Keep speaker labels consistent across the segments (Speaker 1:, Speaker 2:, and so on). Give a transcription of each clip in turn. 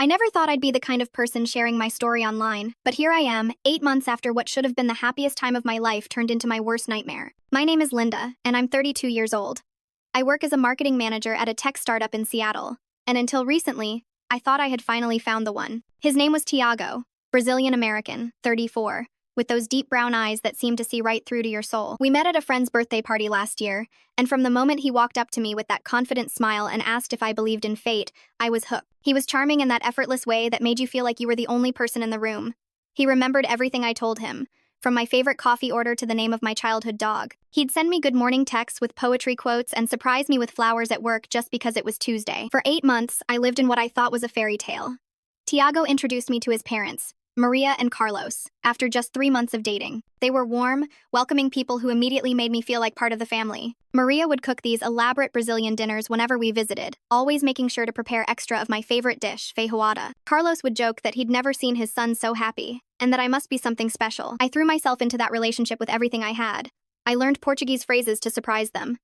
Speaker 1: I never thought I'd be the kind of person sharing my story online, but here I am, 8 months after what should have been the happiest time of my life turned into my worst nightmare. My name is Linda, and I'm 32 years old. I work as a marketing manager at a tech startup in Seattle, and until recently, I thought I had finally found the one. His name was Tiago, Brazilian-American, 34, with those deep brown eyes that seem to see right through to your soul. We met at a friend's birthday party last year, and from the moment he walked up to me with that confident smile and asked if I believed in fate, I was hooked. He was charming in that effortless way that made you feel like you were the only person in the room. He remembered everything I told him, from my favorite coffee order to the name of my childhood dog. He'd send me good morning texts with poetry quotes and surprise me with flowers at work just because it was Tuesday. For 8 months, I lived in what I thought was a fairy tale. Tiago introduced me to his parents, Maria and Carlos, after just 3 months of dating. They were warm, welcoming people who immediately made me feel like part of the family. Maria would cook these elaborate Brazilian dinners whenever we visited, always making sure to prepare extra of my favorite dish, feijoada. Carlos would joke that he'd never seen his son so happy, and that I must be something special. I threw myself into that relationship with everything I had. I learned Portuguese phrases to surprise them.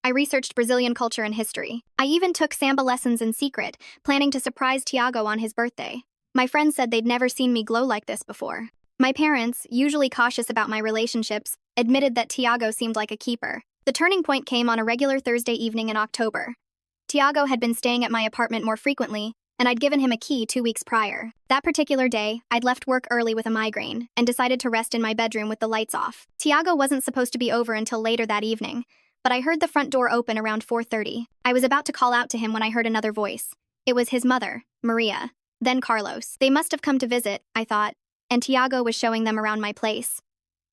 Speaker 1: I researched Brazilian culture and history. I even took samba lessons in secret, planning to surprise Tiago on his birthday. My friends said they'd never seen me glow like this before. My parents, usually cautious about my relationships, admitted that Tiago seemed like a keeper. The turning point came on a regular Thursday evening in October. Tiago had been staying at my apartment more frequently, and I'd given him a key 2 weeks prior. That particular day, I'd left work early with a migraine and decided to rest in my bedroom with the lights off. Tiago wasn't supposed to be over until later that evening, but I heard the front door open around 4:30. I was about to call out to him when I heard another voice. It was his mother, Maria. Then Carlos. They must have come to visit, I thought, and Tiago was showing them around my place.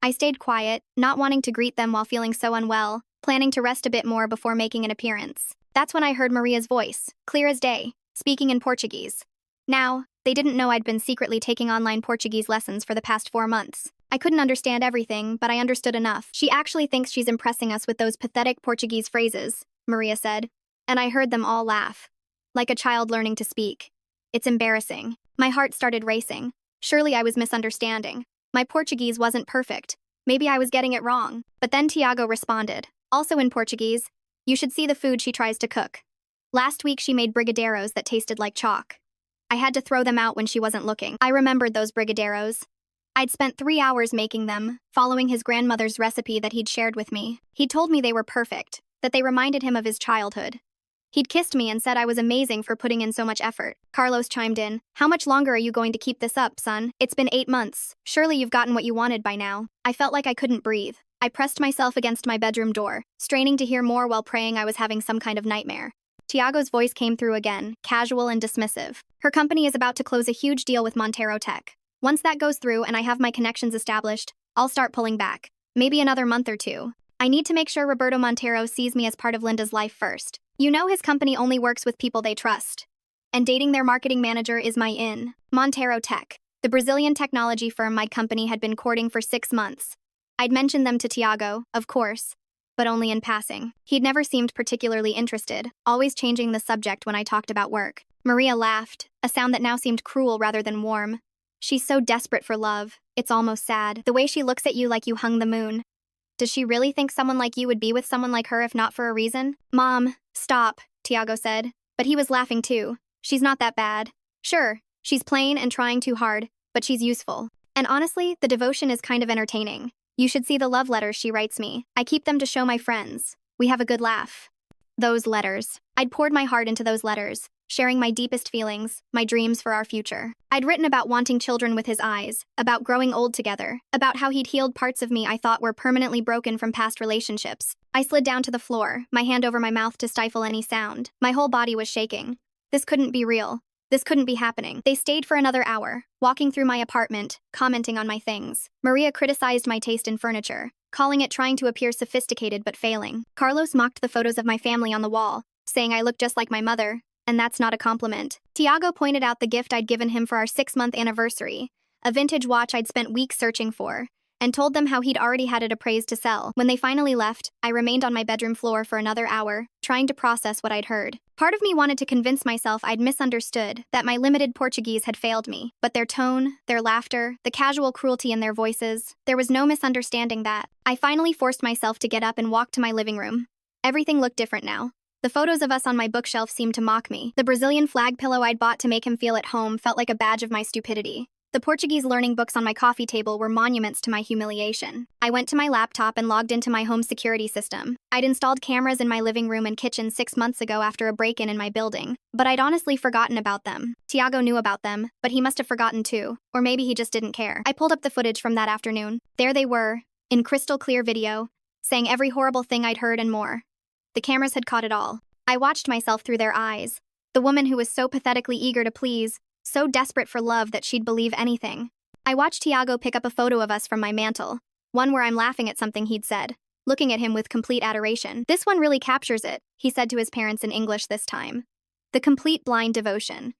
Speaker 1: I stayed quiet, not wanting to greet them while feeling so unwell, planning to rest a bit more before making an appearance. That's when I heard Maria's voice, clear as day, speaking in Portuguese. Now, they didn't know I'd been secretly taking online Portuguese lessons for the past 4 months. I couldn't understand everything, but I understood enough. She actually thinks she's impressing us with those pathetic Portuguese phrases, Maria said, and I heard them all laugh, like a child learning to speak. It's embarrassing. My heart started racing. Surely I was misunderstanding. My Portuguese wasn't perfect. Maybe I was getting it wrong. But then Tiago responded, also in Portuguese, "You should see the food she tries to cook. Last week she made brigadeiros that tasted like chalk. I had to throw them out when she wasn't looking." I remembered those brigadeiros. I'd spent 3 hours making them, following his grandmother's recipe that he'd shared with me. He'd told me they were perfect, that they reminded him of his childhood. He'd kissed me and said I was amazing for putting in so much effort. Carlos chimed in, "How much longer are you going to keep this up, son? It's been 8 months. Surely you've gotten what you wanted by now." I felt like I couldn't breathe. I pressed myself against my bedroom door, straining to hear more while praying I was having some kind of nightmare. Tiago's voice came through again, casual and dismissive. "Her company is about to close a huge deal with Montero Tech. Once that goes through and I have my connections established, I'll start pulling back. Maybe another month or 2. I need to make sure Roberto Montero sees me as part of Linda's life first. You know his company only works with people they trust. And dating their marketing manager is my in. Montero Tech, the Brazilian technology firm my company had been courting for 6 months. I'd mentioned them to Tiago, of course, but only in passing. He'd never seemed particularly interested, always changing the subject when I talked about work. Maria laughed, a sound that now seemed cruel rather than warm. "She's so desperate for love, it's almost sad. The way she looks at you like you hung the moon. Does she really think someone like you would be with someone like her if not for a reason?" "Mom, stop," Tiago said. But he was laughing too. "She's not that bad. Sure, she's plain and trying too hard, but she's useful. And honestly, the devotion is kind of entertaining. You should see the love letters she writes me. I keep them to show my friends. We have a good laugh." Those letters. I'd poured my heart into those letters, sharing my deepest feelings, my dreams for our future. I'd written about wanting children with his eyes, about growing old together, about how he'd healed parts of me I thought were permanently broken from past relationships. I slid down to the floor, my hand over my mouth to stifle any sound. My whole body was shaking. This couldn't be real. This couldn't be happening. They stayed for another hour, walking through my apartment, commenting on my things. Maria criticized my taste in furniture, calling it trying to appear sophisticated but failing. Carlos mocked the photos of my family on the wall, saying I looked just like my mother, and that's not a compliment. Tiago pointed out the gift I'd given him for our 6-month anniversary, a vintage watch I'd spent weeks searching for, and told them how he'd already had it appraised to sell. When they finally left, I remained on my bedroom floor for another hour, trying to process what I'd heard. Part of me wanted to convince myself I'd misunderstood, that my limited Portuguese had failed me. But their tone, their laughter, the casual cruelty in their voices, there was no misunderstanding that. I finally forced myself to get up and walk to my living room. Everything looked different now. The photos of us on my bookshelf seemed to mock me. The Brazilian flag pillow I'd bought to make him feel at home felt like a badge of my stupidity. The Portuguese learning books on my coffee table were monuments to my humiliation. I went to my laptop and logged into my home security system. I'd installed cameras in my living room and kitchen 6 months ago after a break-in in my building, but I'd honestly forgotten about them. Tiago knew about them, but he must have forgotten too, or maybe he just didn't care. I pulled up the footage from that afternoon. There they were, in crystal clear video, saying every horrible thing I'd heard and more. The cameras had caught it all. I watched myself through their eyes. The woman who was so pathetically eager to please, so desperate for love that she'd believe anything. I watched Tiago pick up a photo of us from my mantle, one where I'm laughing at something he'd said, looking at him with complete adoration. "This one really captures it," he said to his parents in English this time. The complete blind devotion.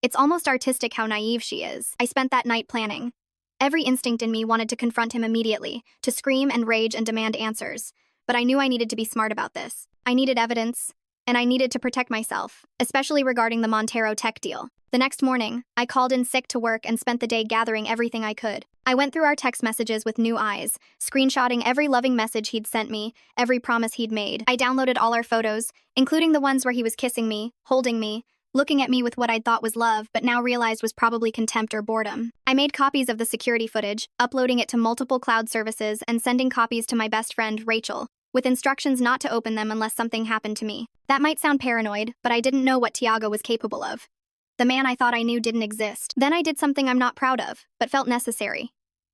Speaker 1: It's almost artistic how naive she is. I spent that night planning. Every instinct in me wanted to confront him immediately, to scream and rage and demand answers. But I knew I needed to be smart about this. I needed evidence, and I needed to protect myself, especially regarding the Montero tech deal. The next morning, I called in sick to work and spent the day gathering everything I could. I went through our text messages with new eyes, screenshotting every loving message he'd sent me, every promise he'd made. I downloaded all our photos, including the ones where he was kissing me, holding me, looking at me with what I'd thought was love but now realized was probably contempt or boredom. I made copies of the security footage, uploading it to multiple cloud services and sending copies to my best friend, Rachel, with instructions not to open them unless something happened to me. That might sound paranoid, but I didn't know what Tiago was capable of. The man I thought I knew didn't exist. Then I did something I'm not proud of, but felt necessary.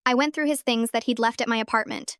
Speaker 1: I went through his things that he'd left at my apartment.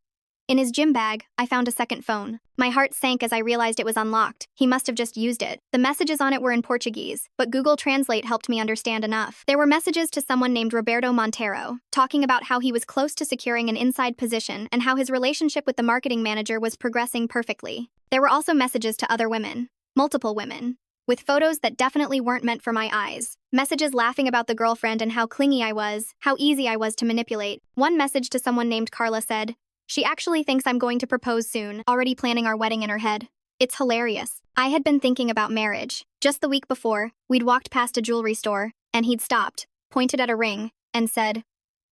Speaker 1: In his gym bag, I found a second phone. My heart sank as I realized it was unlocked. He must have just used it. The messages on it were in Portuguese, but Google Translate helped me understand enough. There were messages to someone named Roberto Montero, talking about how he was close to securing an inside position and how his relationship with the marketing manager was progressing perfectly. There were also messages to other women, multiple women, with photos that definitely weren't meant for my eyes. Messages laughing about the girlfriend and how clingy I was, how easy I was to manipulate. One message to someone named Carla said, "She actually thinks I'm going to propose soon, already planning our wedding in her head." It's hilarious. I had been thinking about marriage. Just the week before, we'd walked past a jewelry store, and he'd stopped, pointed at a ring, and said,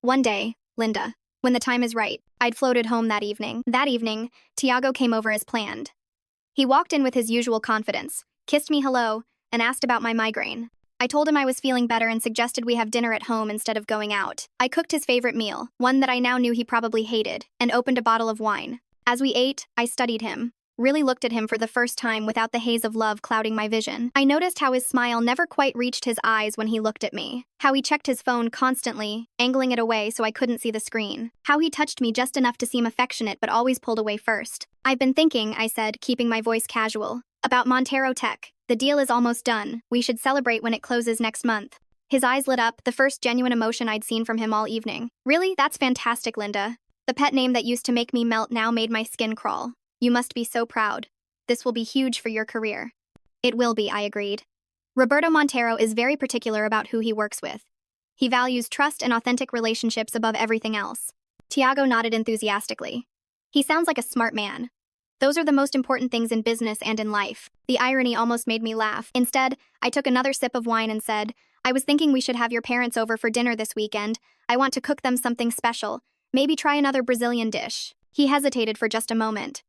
Speaker 1: "One day, Linda, when the time is right." I'd floated home that evening. That evening, Tiago came over as planned. He walked in with his usual confidence, kissed me hello, and asked about my migraine. I told him I was feeling better and suggested we have dinner at home instead of going out. I cooked his favorite meal, one that I now knew he probably hated, and opened a bottle of wine. As we ate, I studied him, really looked at him for the first time without the haze of love clouding my vision. I noticed how his smile never quite reached his eyes when he looked at me, how he checked his phone constantly, angling it away so I couldn't see the screen, how he touched me just enough to seem affectionate but always pulled away first. "I've been thinking," I said, keeping my voice casual, "about Montero Tech. The deal is almost done. We should celebrate when it closes next month." His eyes lit up, the first genuine emotion I'd seen from him all evening. "Really? That's fantastic, Linda." The pet name that used to make me melt now made my skin crawl. "You must be so proud. This will be huge for your career." "It will be," I agreed. Roberto Montero is very particular about who he works with. He values trust and authentic relationships above everything else. Tiago nodded enthusiastically. "He sounds like a smart man. Those are the most important things in business and in life." The irony almost made me laugh. Instead, I took another sip of wine and said, "I was thinking we should have your parents over for dinner this weekend. I want to cook them something special. Maybe try another Brazilian dish." He hesitated for just a moment.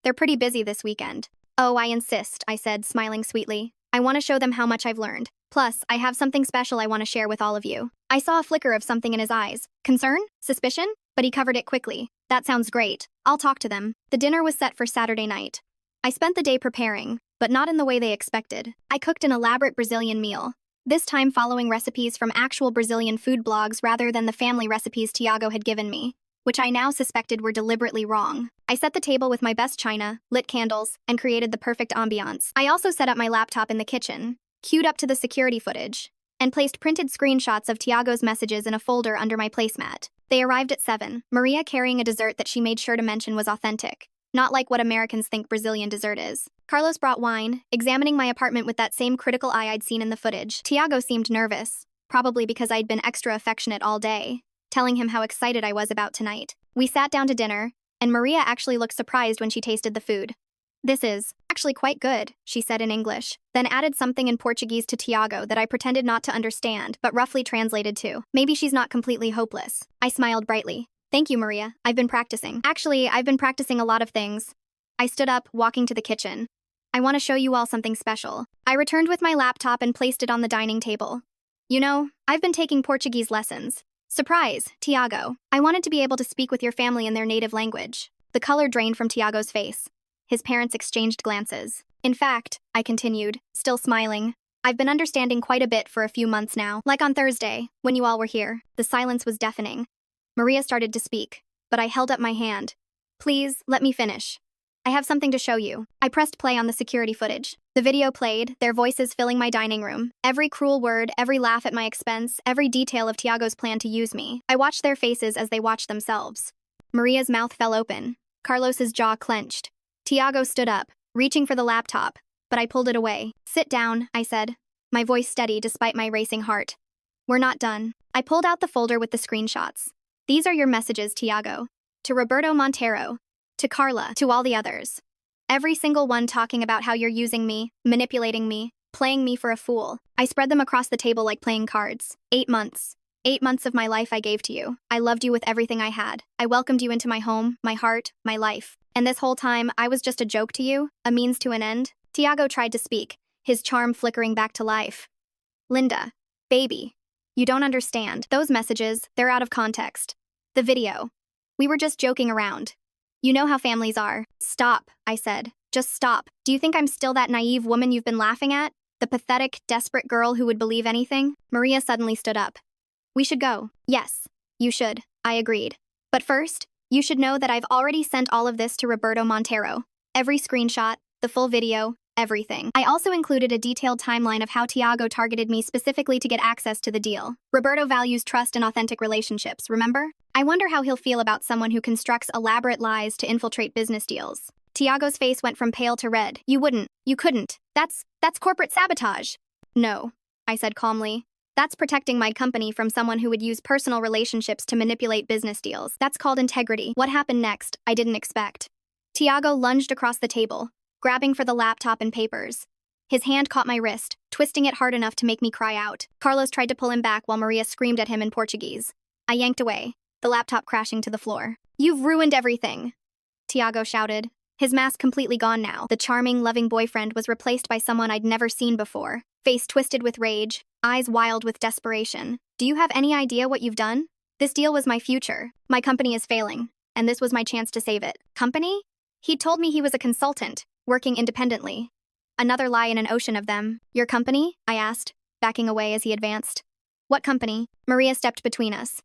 Speaker 1: "They're pretty busy this weekend." "Oh, I insist," I said, smiling sweetly. "I want to show them how much I've learned. Plus, I have something special I want to share with all of you." I saw a flicker of something in his eyes. Concern? Suspicion? But he covered it quickly. "That sounds great. I'll talk to them." The dinner was set for Saturday night. I spent the day preparing, but not in the way they expected. I cooked an elaborate Brazilian meal, this time following recipes from actual Brazilian food blogs rather than the family recipes Tiago had given me, which I now suspected were deliberately wrong. I set the table with my best china, lit candles, and created the perfect ambiance. I also set up my laptop in the kitchen, queued up to the security footage, and placed printed screenshots of Tiago's messages in a folder under my placemat. They arrived at 7, Maria carrying a dessert that she made sure to mention was authentic, not like what Americans think Brazilian dessert is. Carlos brought wine, examining my apartment with that same critical eye I'd seen in the footage. Tiago seemed nervous, probably because I'd been extra affectionate all day, telling him how excited I was about tonight. We sat down to dinner, and Maria actually looked surprised when she tasted the food. "This is actually quite good," she said in English, then added something in Portuguese to Tiago that I pretended not to understand, but roughly translated to, "Maybe she's not completely hopeless." I smiled brightly. "Thank you, Maria. I've been practicing." "Actually, I've been practicing a lot of things." I stood up, walking to the kitchen. I want to show you all something special. I returned with my laptop and placed it on the dining table. You know, I've been taking Portuguese lessons. Surprise, Tiago. I wanted to be able to speak with your family in their native language. The color drained from Tiago's face. His parents exchanged glances. In fact, I continued, still smiling, I've been understanding quite a bit for a few months now. Like on Thursday, when you all were here, the silence was deafening. Maria started to speak, but I held up my hand. Please, let me finish. I have something to show you. I pressed play on the security footage. The video played, their voices filling my dining room. Every cruel word, every laugh at my expense, every detail of Tiago's plan to use me. I watched their faces as they watched themselves. Maria's mouth fell open. Carlos's jaw clenched. Tiago stood up, reaching for the laptop, but I pulled it away. Sit down, I said, my voice steady despite my racing heart. We're not done. I pulled out the folder with the screenshots. These are your messages, Tiago. To Roberto Montero. To Carla. To all the others. Every single one talking about how you're using me, manipulating me, playing me for a fool. I spread them across the table like playing cards. 8 months. 8 months of my life I gave to you. I loved you with everything I had. I welcomed you into my home, my heart, my life. And this whole time, I was just a joke to you, a means to an end. Tiago tried to speak, his charm flickering back to life. Linda. Baby. You don't understand. Those messages, they're out of context. The video. We were just joking around. You know how families are. Stop, I said. Just stop. Do you think I'm still that naive woman you've been laughing at? The pathetic, desperate girl who would believe anything? Maria suddenly stood up. We should go. Yes, you should. I agreed. But first, you should know that I've already sent all of this to Roberto Montero. Every screenshot, the full video, everything. I also included a detailed timeline of how Tiago targeted me specifically to get access to the deal. Roberto values trust and authentic relationships, remember? I wonder how he'll feel about someone who constructs elaborate lies to infiltrate business deals. Tiago's face went from pale to red. You couldn't. That's corporate sabotage. No, I said calmly. That's protecting my company from someone who would use personal relationships to manipulate business deals. That's called integrity. What happened next, I didn't expect. Tiago lunged across the table, grabbing for the laptop and papers. His hand caught my wrist, twisting it hard enough to make me cry out. Carlos tried to pull him back while Maria screamed at him in Portuguese. I yanked away, the laptop crashing to the floor. You've ruined everything, Tiago shouted. His mask completely gone now. The charming, loving boyfriend was replaced by someone I'd never seen before. Face twisted with rage, eyes wild with desperation. Do you have any idea what you've done? This deal was my future. My company is failing, and this was my chance to save it. Company? He'd told me he was a consultant, working independently. Another lie in an ocean of them. Your company? I asked, backing away as he advanced. What company? Maria stepped between us.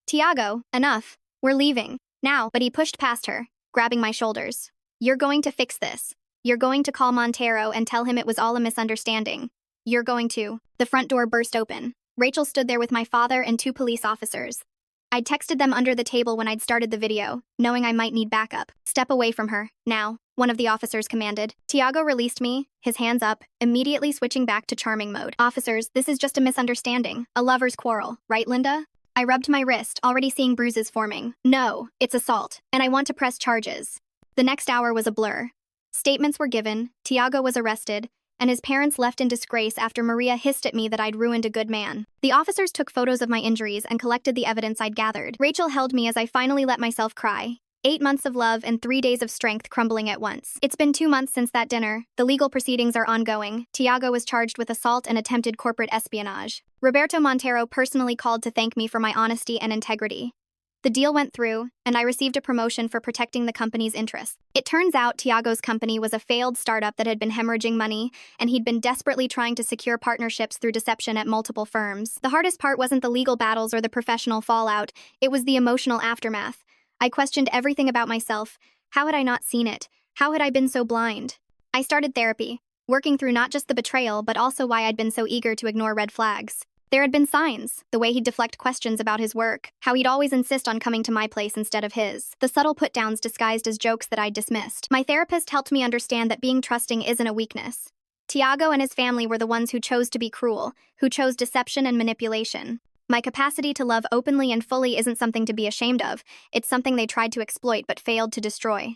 Speaker 1: Tiago, enough. We're leaving. Now, but he pushed past her, grabbing my shoulders. You're going to fix this. You're going to call Montero and tell him it was all a misunderstanding. You're going to. The front door burst open. Rachel stood there with my father and 2 police officers. I'd texted them under the table when I'd started the video, knowing I might need backup. Step away from her, now, one of the officers commanded. Tiago released me, his hands up, immediately switching back to charming mode. Officers, this is just a misunderstanding, a lover's quarrel, right, Linda? I rubbed my wrist, already seeing bruises forming. No, it's assault, and I want to press charges. The next hour was a blur. Statements were given, Tiago was arrested, and his parents left in disgrace after Maria hissed at me that I'd ruined a good man. The officers took photos of my injuries and collected the evidence I'd gathered. Rachel held me as I finally let myself cry. 8 months of love and 3 days of strength crumbling at once. It's been 2 months since that dinner. The legal proceedings are ongoing. Tiago was charged with assault and attempted corporate espionage. Roberto Montero personally called to thank me for my honesty and integrity. The deal went through, and I received a promotion for protecting the company's interests. It turns out Tiago's company was a failed startup that had been hemorrhaging money, and he'd been desperately trying to secure partnerships through deception at multiple firms. The hardest part wasn't the legal battles or the professional fallout, it was the emotional aftermath. I questioned everything about myself. How had I not seen it? How had I been so blind? I started therapy, working through not just the betrayal, but also why I'd been so eager to ignore red flags. There had been signs, the way he'd deflect questions about his work, how he'd always insist on coming to my place instead of his, the subtle put-downs disguised as jokes that I'd dismissed. My therapist helped me understand that being trusting isn't a weakness. Tiago and his family were the ones who chose to be cruel, who chose deception and manipulation. My capacity to love openly and fully isn't something to be ashamed of, it's something they tried to exploit but failed to destroy.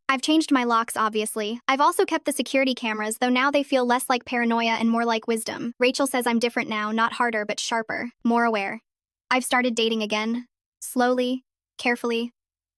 Speaker 1: I've changed my locks, obviously. I've also kept the security cameras, though now they feel less like paranoia and more like wisdom. Rachel says I'm different now, not harder but sharper, more aware. I've started dating again. Slowly, carefully,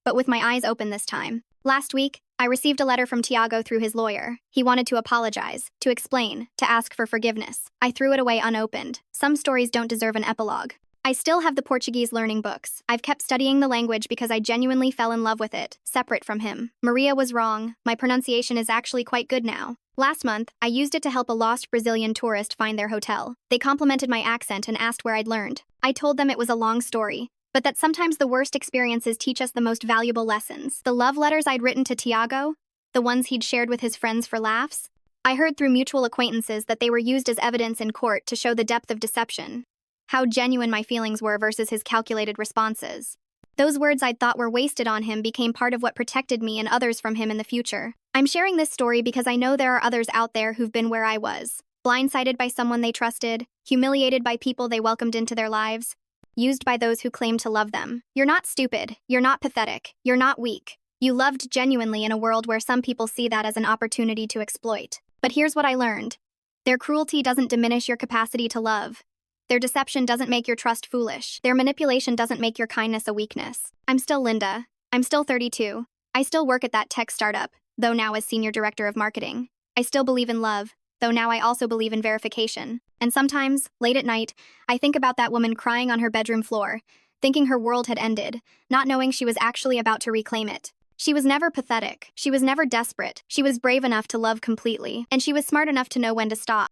Speaker 1: but with my eyes open this time. Last week, I received a letter from Tiago through his lawyer. He wanted to apologize, to explain, to ask for forgiveness. I threw it away unopened. Some stories don't deserve an epilogue. I still have the Portuguese learning books. I've kept studying the language because I genuinely fell in love with it, separate from him. Maria was wrong. My pronunciation is actually quite good now. Last month, I used it to help a lost Brazilian tourist find their hotel. They complimented my accent and asked where I'd learned. I told them it was a long story, but that sometimes the worst experiences teach us the most valuable lessons. The love letters I'd written to Tiago, the ones he'd shared with his friends for laughs, I heard through mutual acquaintances that they were used as evidence in court to show the depth of deception, how genuine my feelings were versus his calculated responses. Those words I'd thought were wasted on him became part of what protected me and others from him in the future. I'm sharing this story because I know there are others out there who've been where I was, blindsided by someone they trusted, humiliated by people they welcomed into their lives, used by those who claimed to love them. You're not stupid. You're not pathetic. You're not weak. You loved genuinely in a world where some people see that as an opportunity to exploit. But here's what I learned. Their cruelty doesn't diminish your capacity to love. Their deception doesn't make your trust foolish. Their manipulation doesn't make your kindness a weakness. I'm still Linda. I'm still 32. I still work at that tech startup, though now as senior director of marketing. I still believe in love, though now I also believe in verification. And sometimes, late at night, I think about that woman crying on her bedroom floor, thinking her world had ended, not knowing she was actually about to reclaim it. She was never pathetic. She was never desperate. She was brave enough to love completely, and she was smart enough to know when to stop.